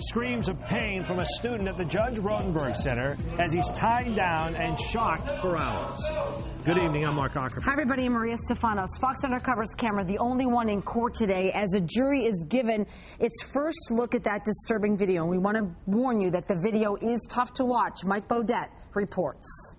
screams of pain from a student at the Judge Rotenberg Center as he's tied down and shocked for hours. Good evening, I'm Mark Ackerman. Hi, everybody. I'm Maria Stefanos. Fox Undercover's camera, the only one in court today, as a jury is given its first look at that disturbing video. And we want to warn you that the video is tough to watch. Mike Bodette reports.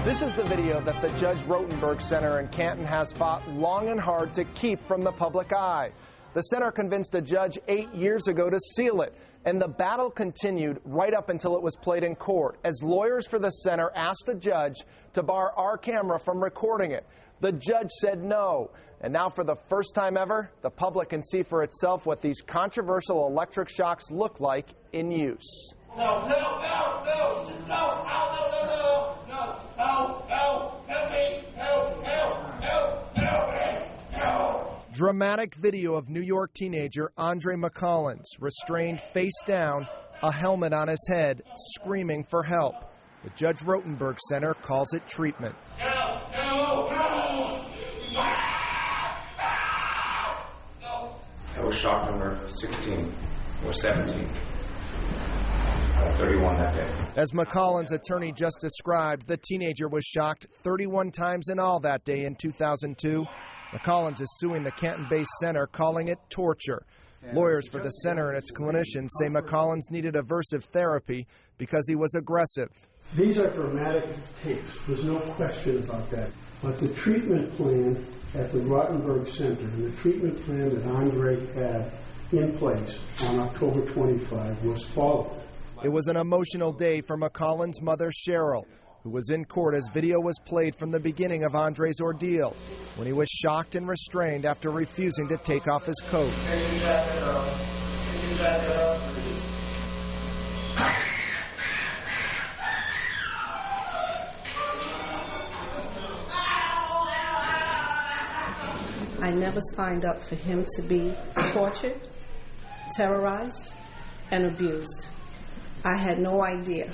This is the video that the Judge Rotenberg Center in Canton has fought long and hard to keep from the public eye. The center convinced a judge 8 years ago to seal it, and the battle continued right up until it was played in court, as lawyers for the center asked a judge to bar our camera from recording it. The judge said no, and now for the first time ever, the public can see for itself what these controversial electric shocks look like in use. No, no, no, no, no, no, no, no, no, no, no, no, help me, help, help, help, help me, help. Dramatic video of New York teenager Andre McCollins, restrained face down, a helmet on his head, screaming for help. The Judge Rotenberg Center calls it treatment. Help, help, help. That was shock number 16 or 17. 31 that day. As McCollins' attorney just described, the teenager was shocked 31 times in all that day in 2002. McCollins is suing the Canton-based center, calling it torture. Lawyers for the center and its clinicians say McCollins needed aversive therapy because he was aggressive. These are dramatic tapes. There's no question about that. But the treatment plan at the Rotenberg Center and the treatment plan that Andre had in place on October 25 was followed. It was an emotional day for McCollins' mother, Cheryl, who was in court as video was played from the beginning of Andre's ordeal, when he was shocked and restrained after refusing to take off his coat. I never signed up for him to be tortured, terrorized, and abused. I had no idea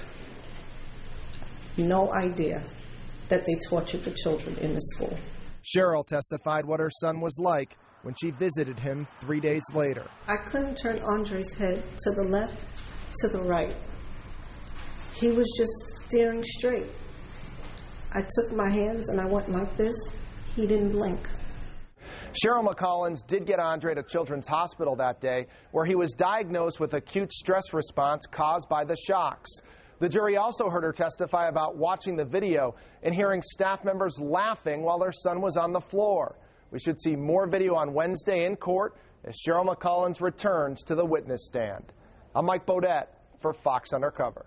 that they tortured the children in the school. Cheryl testified what her son was like when she visited him 3 days later. I couldn't turn Andre's head to the left, to the right. He was just staring straight. I took my hands and I went like this. He didn't blink. Cheryl McCollins did get Andre to Children's Hospital that day, where he was diagnosed with acute stress response caused by the shocks. The jury also heard her testify about watching the video and hearing staff members laughing while their son was on the floor. We should see more video on Wednesday in court as Cheryl McCollins returns to the witness stand. I'm Mike Bodette for Fox Undercover.